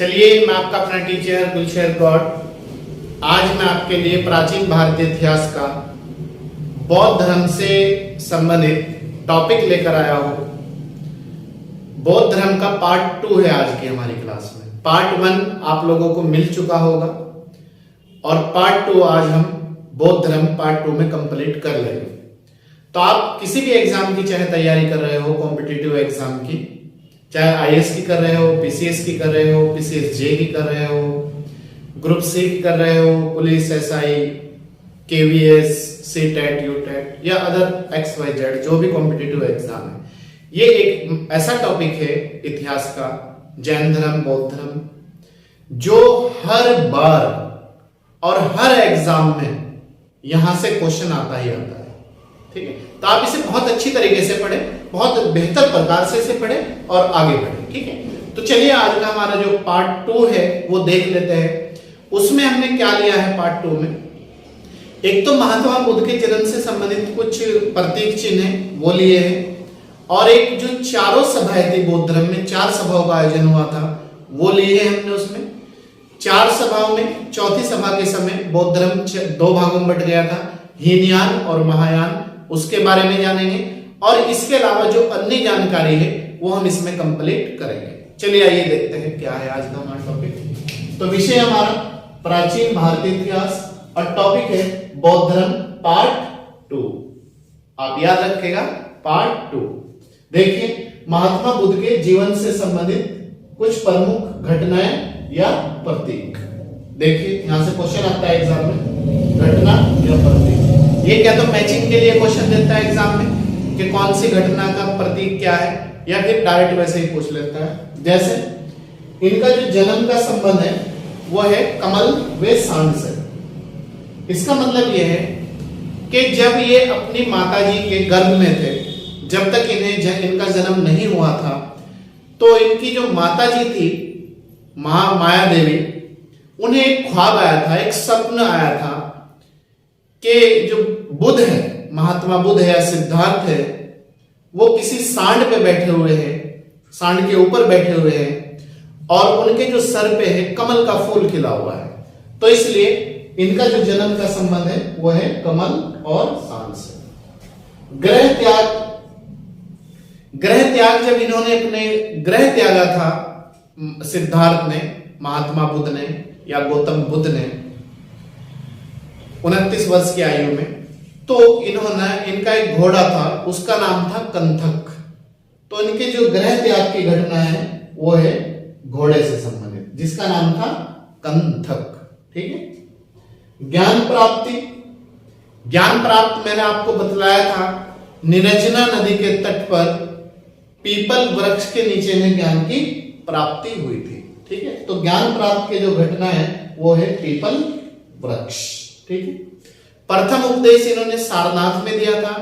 चलिए, मैं आपका अपना टीचर गुलशेर गौड़ आज मैं आपके लिए प्राचीन भारतीय इतिहास का बौद्ध धर्म से संबंधित टॉपिक लेकर आया हूं। बौद्ध धर्म का पार्ट 2 है आज की हमारी क्लास में। पार्ट 1 आप लोगों को मिल चुका होगा और पार्ट 2 आज हम बौद्ध धर्म पार्ट 2 में कंप्लीट कर लेंगे। तो आप किसी भी एग्जाम की चाहे तैयारी कर रहे हो, कॉम्पिटिटिव एग्जाम की, चाहे आईएएस की कर रहे हो, पीसीएस की कर रहे हो, पीसीएस जे की कर रहे हो, ग्रुप सी की कर रहे हो, police, SI, KVS, CTET, UTET या अदर XYZ जो भी कॉम्पिटिटिव एग्जाम है, ये एक ऐसा टॉपिक है इतिहास का, जैन धर्म, बौद्ध धर्म, जो हर बार और हर एग्जाम में यहां से क्वेश्चन आता ही आता है। ठीक है, तो आप इसे बहुत अच्छी तरीके से पढ़े, बहुत बेहतर प्रकार से इसे पढ़े और आगे बढ़े। ठीक है, तो चलिए आज का हमारा जो पार्ट 2 है वो देख लेते हैं। उसमें हमने क्या लिया है पार्ट 2 में? एक तो महात्मा बुद्ध के जन्म से संबंधित कुछ प्रतीक चिन्ह है वो लिए हैं, और एक जो चारों सभाएं थी बौद्ध धर्म में, 4 सभाओं का आयोजन हुआ था वो लिए हैं हमने। उसमें 4 सभाओं में चौथी सभा के समय बौद्ध धर्म 2 भागों में बट गया था, हीनयान और महायान, उसके बारे में जानेंगे और इसके अलावा जो अन्य जानकारी है वो हम इसमें कंप्लीट करेंगे। चलिए आइए देखते हैं क्या है आज का हमारा टॉपिक। तो विषय हमारा प्राचीन भारतीय इतिहास और टॉपिक है बौद्ध धर्म पार्ट 2। आप याद रखिएगा पार्ट 2। देखिए, महात्मा बुद्ध के जीवन से संबंधित कुछ प्रमुख घटनाएं या प्रतीक। देखिए यहां से क्वेश्चन आता है एग्जाम में, घटना या प्रतीक। ये क्या तो मैचिंग के लिए क्वेश्चन देता है एग्जाम में कि कौन सी घटना का प्रतीक क्या है, या फिर डायरेक्ट वैसे ही पूछ लेता है। जैसे इनका जो जन्म का संबंध है वो है कमल व सांड से। इसका मतलब यह है कि जब ये अपनी माताजी के गर्भ में थे, जब तक इनका जन्म नहीं हुआ था, तो इनकी जो माताजी थी माया देवी, उन्हें एक ख्वाब आया था, एक स्वप्न आया था कि जो बुद्ध है, महात्मा बुद्ध है या सिद्धार्थ है, वो किसी सांड पे बैठे हुए हैं, सांड के ऊपर बैठे हुए हैं और उनके जो सर पे है कमल का फूल खिला हुआ है। तो इसलिए इनका जो जन्म का संबंध है वो है कमल और सांड से। ग्रह त्याग जब इन्होंने अपने ग्रह त्यागा था, सिद्धार्थ ने, महात्मा बुद्ध ने या गौतम बुद्ध ने 29 वर्ष की आयु में, तो इनका एक घोड़ा था, उसका नाम था कंथक। तो इनके जो ग्रह त्याग की घटना है वो है घोड़े से संबंधित, जिसका नाम था कंथक। ठीक है। ज्ञान प्राप्त मैंने आपको बतलाया था, निरंजना नदी के तट पर पीपल वृक्ष के नीचे में ज्ञान की प्राप्ति हुई थी। ठीक है, तो ज्ञान प्राप्त के जो घटना है वो है पीपल वृक्ष। ठीक है, प्रथम उपदेश इन्होंने सारनाथ में दिया था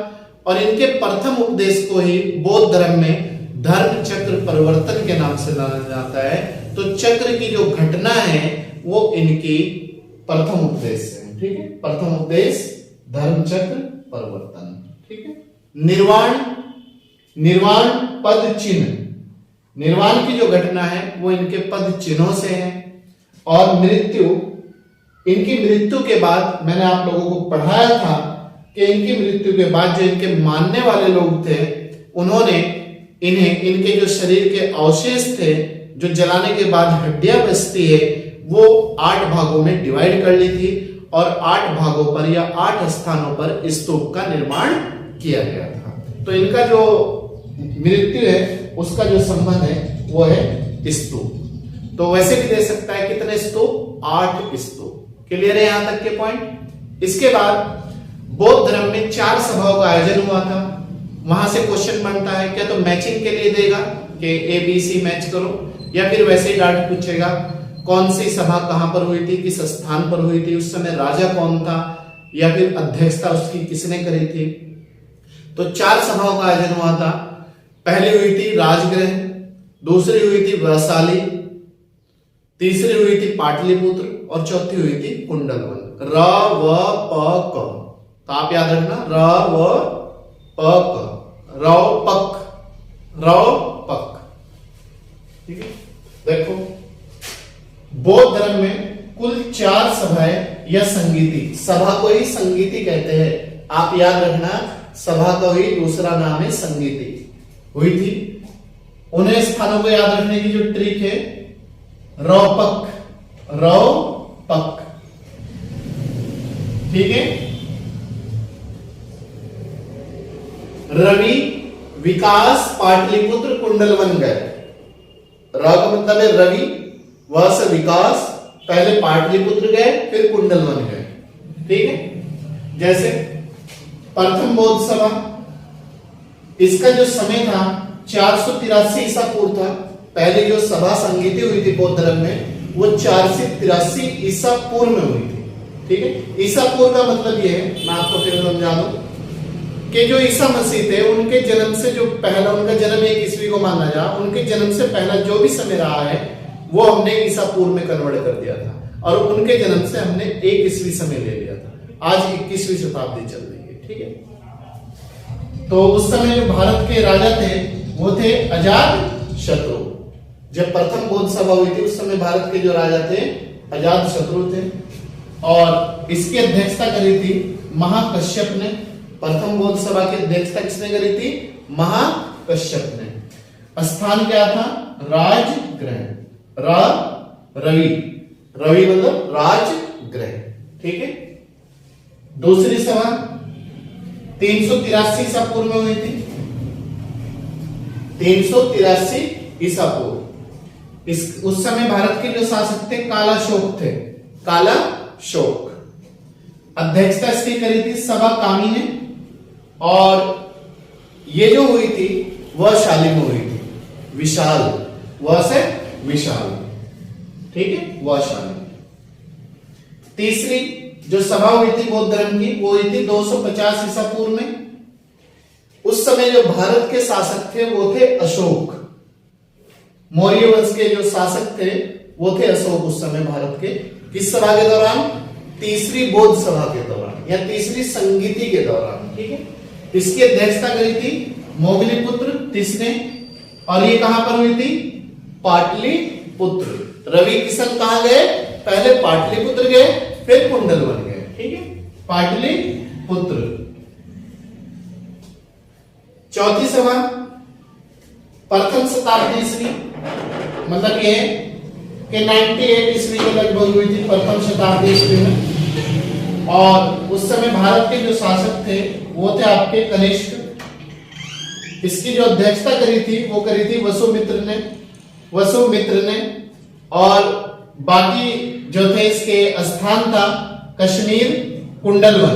और इनके प्रथम उपदेश को ही बौद्ध धर्म में धर्म चक्र परिवर्तन के नाम से जाना जाता है। तो चक्र की जो घटना है वो इनकी प्रथम उपदेश है। ठीक है, प्रथम उपदेश धर्म चक्र परिवर्तन। ठीक है, निर्वाण पद चिन्ह, निर्वाण की जो घटना है वो इनके पद चिन्हों से है। और इनकी मृत्यु के बाद मैंने आप लोगों को पढ़ाया था कि इनकी मृत्यु के बाद जो इनके मानने वाले लोग थे, उन्होंने इनके जो शरीर के अवशेष थे, जो जलाने के बाद हड्डियां बचती है, वो 8 भागों में डिवाइड कर ली थी और 8 भागों पर या 8 स्थानों पर स्तूप का निर्माण किया गया था। तो इनका जो मृत्यु है उसका जो संबंध है वो है स्तूप। तो वैसे भी दे सकता है कितने स्तूप? 8 स्तूप। क्लियर है यहां तक के पॉइंट? इसके बाद बौद्ध धर्म में 4 सभाओं का आयोजन हुआ था। वहां से क्वेश्चन बनता है, क्या तो मैचिंग के लिए देगा कि ABC मैच करो, या फिर वैसे ही डायरेक्ट पूछेगा कौन सी सभा कहां पर हुई थी, किस स्थान पर हुई थी, उस समय राजा कौन था, या फिर अध्यक्षता उसकी किसने करी थी। तो 4 सभाओं का आयोजन हुआ था। पहली हुई थी राजगृह, दूसरी हुई थी वैशाली, तीसरी हुई थी पाटलिपुत्र और चौथी हुई थी कुंडलवन। र व प क, तो आप याद रखना र व प क, रौ पक। ठीक है, देखो बौद्ध धर्म में कुल 4 सभाएं या संगीति, सभा को ही संगीति कहते हैं, आप याद रखना, सभा का ही दूसरा नाम है संगीति, हुई थी। उन्हें स्थानों को याद रखने की जो ट्रिक है, रौपक, रौपक, ठीक है। रवि, विकास, पाटलिपुत्र, कुंडलवन गए। र का मतलब है रवि, वह से विकास, पहले पाटलिपुत्र गए फिर कुंडलवन गए, ठीक है। जैसे प्रथम बौद्ध सभा, इसका जो समय था 483 ईसा पूर्व था। पहले जो सभा संगीति हुई थी बौद्ध धर्म में वो 483 ईसा पूर्व में हुई थी, ठीक है। ईसा पूर्व का मतलब ये है, मैं आपको फिर समझा दूं कि जो ईसा मसीह थे उनके जन्म से जो पहला, उनका जन्म 1 ईस्वी को माना जा, उनके जन्म से पहला जो भी समय रहा है वो हमने ईसा पूर्व में कन्वर्ट कर दिया था और उनके जन्म से हमने 1 ईस्वी समय ले लिया था। आज 21वीं शताब्दी चल रही है, ठीक है। तो उस समय जो भारत के राजा थे वो थे अजात शत्रु। जब प्रथम बौद्ध सभा हुई थी उस समय भारत के जो राजा थे अजात शत्रु थे और इसकी अध्यक्षता करी थी महाकश्यप ने। प्रथम बौद्ध सभा की अध्यक्षता किसने करी थी? महाकश्यप ने। स्थान क्या था? राजगृह। रवि, रवि मतलब राजगृह, ठीक है। दूसरी सभा 383 ईसा पूर्व में हुई थी, 383 ईसा पूर्व। उस समय भारत के जो शासक थे कालाशोक थे, कालाशोक। अध्यक्षता इसकी करी थी सभा कामी ने और ये जो हुई थी वह शाली में हुई थी, विशाल, वह से विशाल, ठीक है, वह शाली। तीसरी जो सभा हुई थी बौद्ध धर्म की वो हुई थी 250 ईसा पूर्व में। उस समय जो भारत के शासक थे वो थे अशोक। मौर्य वंश के जो शासक थे वो थे अशोक उस समय भारत के। किस सभा के दौरान? तीसरी बौद्ध सभा के दौरान या तीसरी संगीति के दौरान, ठीक है। इसकी अध्यक्षता करी थी मोगलीपुत्र तीसरे और ये कहां पर हुई थी? पाटलिपुत्र। रवि किशन कहां गए? पहले पाटलिपुत्र गए फिर कुंडलवन गए, ठीक है, पाटलिपुत्र। चौथी सभा प्रथम शताब्दी ईस्वी, मतलब ये कि 98 ईस्वी के लगभग हुई थी, प्रथम शताब्दी ईस्वी में। और उस समय भारत के जो शासक थे वो थे आपके कनिष्क। इसकी जो अध्यक्षता करी थी वो करी थी वसुमित्र ने और बाकी जो थे इसके स्थान था कश्मीर, कुंडलवन,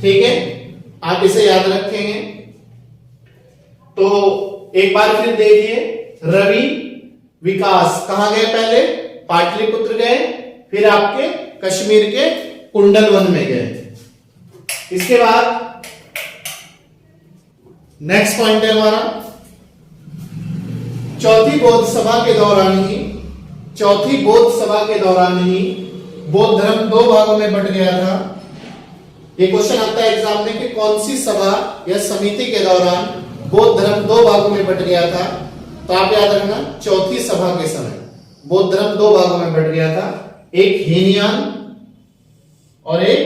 ठीक है, आप इसे याद रखेंगे। तो एक बार फिर देखिए, रवि, विकास कहां गए? पहले पाटलिपुत्र गए फिर आपके कश्मीर के कुंडलवन में गए। इसके बाद नेक्स्ट पॉइंट है हमारा चौथी बौद्ध सभा के दौरान ही बौद्ध धर्म 2 भागों में बंट गया था। ये क्वेश्चन आता है एग्जाम में कि कौन सी सभा या समिति के दौरान बौद्ध धर्म 2 भागों में बंट गया था? तो आप याद रखना, चौथी सभा के समय बौद्ध धर्म 2 भागों में बंट गया था, एक हीनयान और एक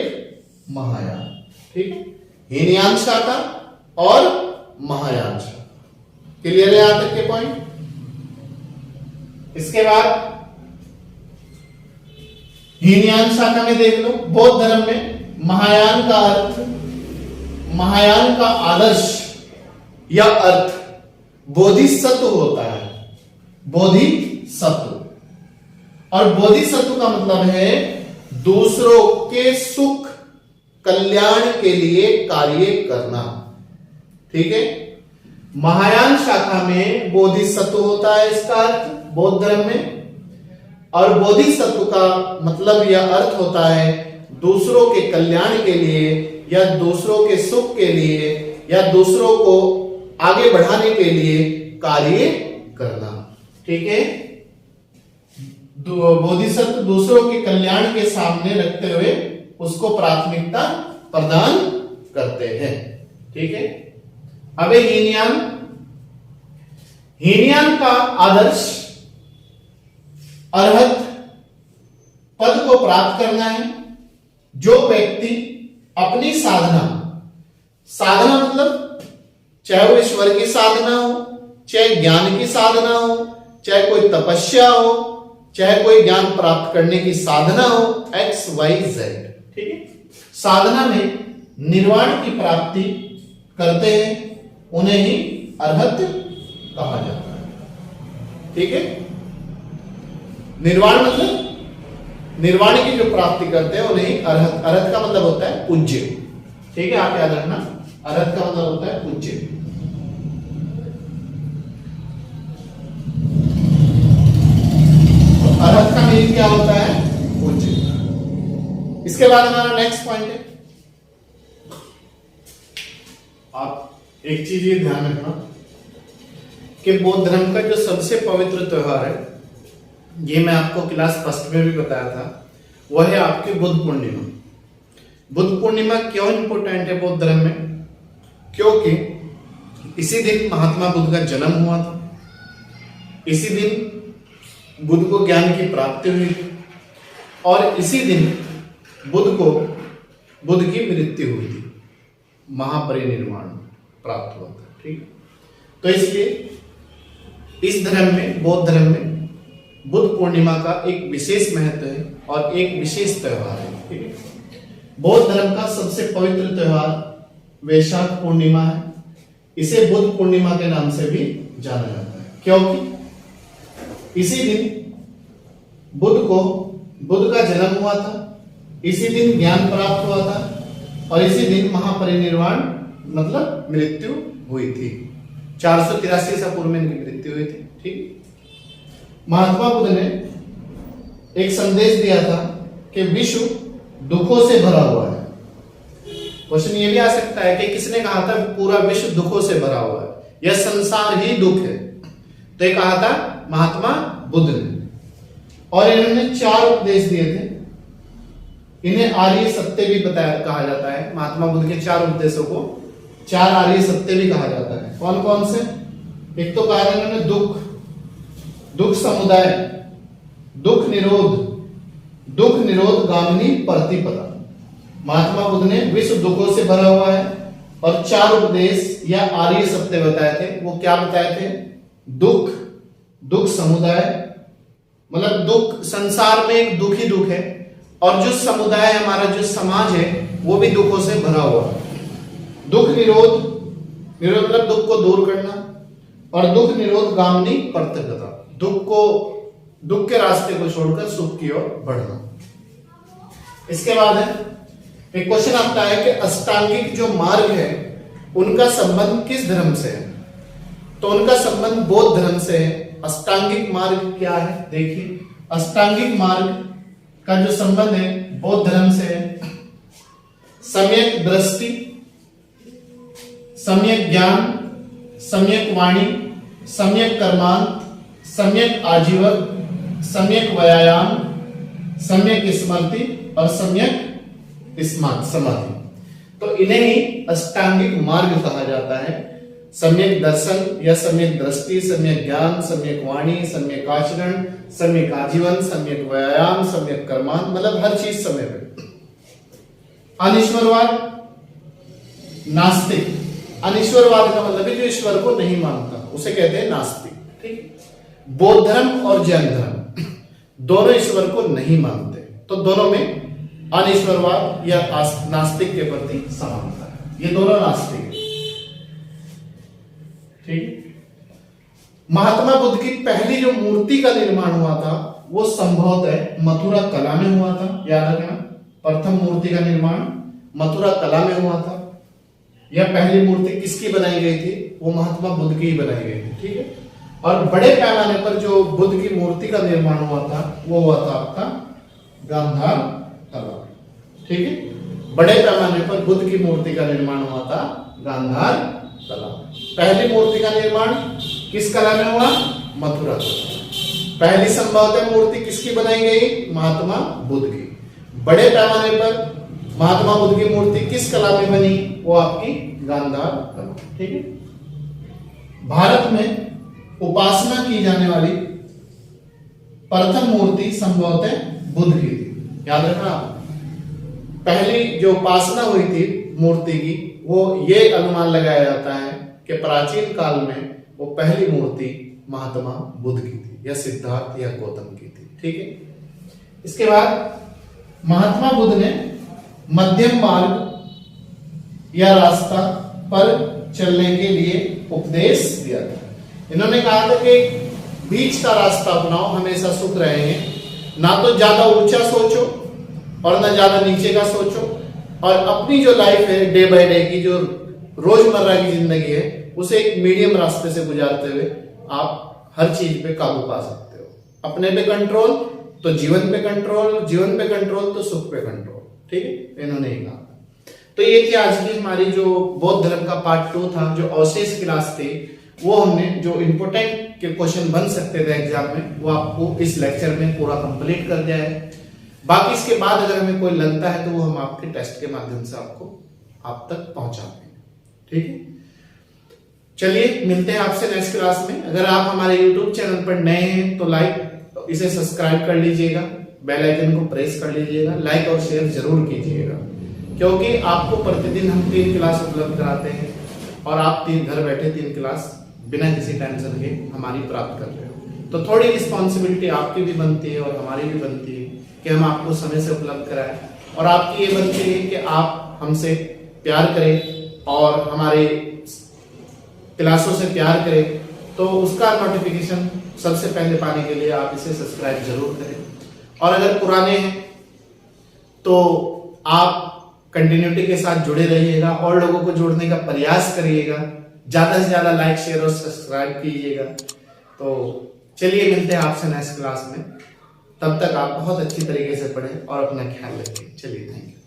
महायान, ठीक है, हीनयान शाखा और महायान शाखा। क्लियर है यहां तक के पॉइंट? इसके बाद हीनयान शाखा में देख लो, बौद्ध धर्म में महायान का अर्थ, महायान का आदर्श या अर्थ बोधिसत्व होता है, बोधिसत्व। और बोधिसत्व का मतलब है दूसरों के सुख कल्याण के लिए कार्य करना, ठीक है। महायान शाखा में बोधिसत्व होता है इसका अर्थ बौद्ध धर्म में, और बोधिसत्व का मतलब या अर्थ होता है दूसरों के कल्याण के लिए या दूसरों के सुख के लिए या दूसरों को आगे बढ़ाने के लिए कार्य करना, ठीक है। बोधिसत्व दूसरों के कल्याण के सामने रखते हुए उसको प्राथमिकता प्रदान करते हैं, ठीक है। अब हीनयान का आदर्श अरहत पद को प्राप्त करना है जो व्यक्ति अपनी साधना, साधना मतलब चाहे वो ईश्वर की साधना हो, चाहे ज्ञान की साधना हो, चाहे कोई तपस्या हो, चाहे कोई ज्ञान प्राप्त करने की साधना हो, XYZ, ठीक है। साधना में निर्वाण की प्राप्ति करते हैं उन्हें ही अरहत कहा जाता है, ठीक है। निर्वाण मतलब निर्वाण की जो प्राप्ति करते हैं उन्हें ही अरहत, अरहत का मतलब होता है पूज्य, ठीक है। आप याद रखना, अरहत का मतलब होता है पूज्य। तो अरहत का मीनिंग क्या होता है? पूज्य। इसके बाद हमारा नेक्स्ट पॉइंट है, आप एक चीज ये ध्यान रखना कि बौद्ध धर्म का जो सबसे पवित्र त्योहार है, ये मैं आपको क्लास फर्स्ट में भी बताया था, वह है आपकी बुद्ध पूर्णिमा। बुद्ध पूर्णिमा क्यों इंपॉर्टेंट है बौद्ध धर्म में? क्योंकि इसी दिन महात्मा बुद्ध का जन्म हुआ था, इसी दिन बुद्ध को ज्ञान की प्राप्ति हुई थी, और इसी दिन बुद्ध की मृत्यु हुई थी, महापरिनिर्वाण प्राप्त हुआ था, ठीक। तो इसलिए इस धर्म में, बौद्ध धर्म में बुद्ध पूर्णिमा का एक विशेष महत्व है और एक विशेष त्योहार है, ठीक है। बौद्ध धर्म का सबसे पवित्र त्योहार वैशाख पूर्णिमा है। इसे बुद्ध पूर्णिमा के नाम से भी जाना जाता है, क्योंकि इसी दिन बुद्ध का जन्म हुआ था, इसी दिन ज्ञान प्राप्त हुआ था, और इसी दिन महापरिनिर्वाण मतलब मृत्यु हुई थी। 483 ईसा पूर्व में इनकी मृत्यु हुई थी, ठीक। महात्मा बुद्ध ने एक संदेश दिया था कि विश्व दुखों से भरा हुआ है। क्वेश्चन ये भी आ सकता है कि किसने कहा था पूरा विश्व दुखों से भरा हुआ है, यह संसार ही दुख है? तो ये कहा था महात्मा बुद्ध ने, और इन्होंने 4 उपदेश दिए थे। इन्हें आर्य सत्य भी कहा जाता है। महात्मा बुद्ध के 4 उपदेशों को 4 आर्य सत्य भी कहा जाता है। कौन कौन से? एक तो कहा इन्होंने दुख समुदाय, दुख निरोध गामिनी प्रतिपदा। महात्मा बुद्ध ने विश्व दुखों से भरा हुआ है, और 4 उपदेश या आर्य सत्य बताए थे। वो क्या बताए थे? दुख समुदाय मतलब दुख, संसार में एक दुख ही दुख है, और जो समुदाय हमारा जो समाज है वो भी दुखों से भरा हुआ है। दुख निरोध मतलब दुख को दूर करना, और दुख निरोध गामिनी प्रतिपदा, दुख के रास्ते को छोड़कर सुख की ओर बढ़ना। इसके बाद है एक क्वेश्चन आता है कि अष्टांगिक जो मार्ग है उनका संबंध किस धर्म से है? तो उनका संबंध बौद्ध धर्म से है। अष्टांगिक मार्ग क्या है? देखिए, अष्टांगिक मार्ग का जो संबंध है बौद्ध धर्म से है। सम्यक दृष्टि, सम्यक ज्ञान, सम्यक वाणी, सम्यक कर्मांत, सम्यक आजीवन, सम्यक व्यायाम, सम्यक स्मृति और सम्यक समाधि। तो इन्हें ही अष्टांगिक मार्ग कहा जाता है। सम्यक दर्शन या सम्यक दृष्टि, सम्यक ज्ञान, सम्यक वाणी, सम्यक आचरण, सम्यक आजीवन, सम्यक व्यायाम, सम्यक कर्मांत, मतलब हर चीज समय पे। अनिश्वरवाद, नास्तिक। अनिश्वरवाद का मतलब है जो ईश्वर को नहीं मानता, उसे कहते हैं नास्तिक, ठीक। बौद्ध धर्म और जैन धर्म दोनों ईश्वर को नहीं मानते, तो दोनों में अनिश्वरवाद या नास्तिक के प्रति समानता है। ये दोनों नास्तिक है, ठीक। महात्मा बुद्ध की पहली जो मूर्ति का निर्माण हुआ था वो संभवतः मथुरा कला में हुआ था। याद रखना, प्रथम मूर्ति का निर्माण मथुरा कला में हुआ था। यह पहली मूर्ति किसकी बनाई गई थी? वो महात्मा बुद्ध की ही बनाई गई थी, ठीक है। और बड़े पैमाने पर जो बुद्ध की मूर्ति का निर्माण हुआ था वो हुआ था आपका गांधार कला, ठीक है। बड़े पैमाने पर बुद्ध की मूर्ति का निर्माण हुआ था गांधार कला। पहली मूर्ति का निर्माण किस कला में हुआ? मथुरा कला। पहली संभवतः मूर्ति किसकी बनाई गई? महात्मा बुद्ध की। बड़े पैमाने पर महात्मा बुद्ध की मूर्ति किस कला में बनी? वो आपकी गांधार कला, ठीक है। भारत में उपासना की जाने वाली प्रथम मूर्ति संभवतः बुद्ध की थी। याद रखना, पहली जो उपासना हुई थी मूर्ति की, वो ये अनुमान लगाया जाता है कि प्राचीन काल में वो पहली मूर्ति महात्मा बुद्ध की थी, या सिद्धार्थ या गौतम की थी। ठीक है। इसके बाद महात्मा बुद्ध ने मध्यम मार्ग या रास्ता पर चलने के लिए उपदेश दिया था। इन्होंने कहा था कि बीच का रास्ता अपनाओ, हमेशा सुख रहेंगे, ना तो ज्यादा ऊंचा सोचो और ना ज्यादा नीचे का सोचो, और अपनी जो लाइफ है डे बाय डे की, जो रोजमर्रा की जिंदगी है, उसे एक मीडियम रास्ते से गुजारते हुए आप हर चीज पे काबू पा सकते हो। अपने पे कंट्रोल तो जीवन पे कंट्रोल, जीवन पे कंट्रोल तो सुख पे कंट्रोल। ठीक है, इन्होंने ही कहा। तो ये थी आज की हमारी जो बौद्ध धर्म का पार्ट 2 था, जो अवशेष क्लास थी, वो हमने जो इंपोर्टेंट के क्वेश्चन बन सकते थे एग्जाम में, वो आपको इस लेक्चर में पूरा कंप्लीट कर दिया है। बाकी इसके बाद अगर हमें कोई लगता है तो वो हम आपके टेस्ट के माध्यम से आपको आप तक पहुंचा देंगे। ठीक है, चलिए मिलते हैं आपसे नेक्स्ट क्लास में। अगर आप हमारे YouTube चैनल पर नए हैं तो लाइक इसे सब्सक्राइब कर लीजिएगा, बेल आइकन को प्रेस कर लीजिएगा, लाइक और शेयर जरूर कीजिएगा, क्योंकि आपको प्रतिदिन हम 3 क्लास उपलब्ध कराते हैं और आप घर बैठे 3 क्लास बिना किसी टेंशन के हमारी प्राप्त कर रहे हो। तो थोड़ी रिस्पॉन्सिबिलिटी आपकी भी बनती है और हमारी भी बनती है कि हम आपको समय से उपलब्ध कराएं, और आपकी ये बनती है कि आप हमसे प्यार करें और हमारे क्लासों से प्यार करें। तो उसका नोटिफिकेशन सबसे पहले पाने के लिए आप इसे सब्सक्राइब जरूर करें, और अगर पुराने हैं तो आप कंटिन्यूटी के साथ जुड़े रहिएगा और लोगों को जोड़ने का प्रयास करिएगा, ज्यादा से ज्यादा लाइक शेयर और सब्सक्राइब कीजिएगा। तो चलिए मिलते हैं आपसे नेक्स्ट क्लास में, तब तक आप बहुत अच्छी तरीके से पढ़ें और अपना ख्याल रखें। चलिए, थैंक यू।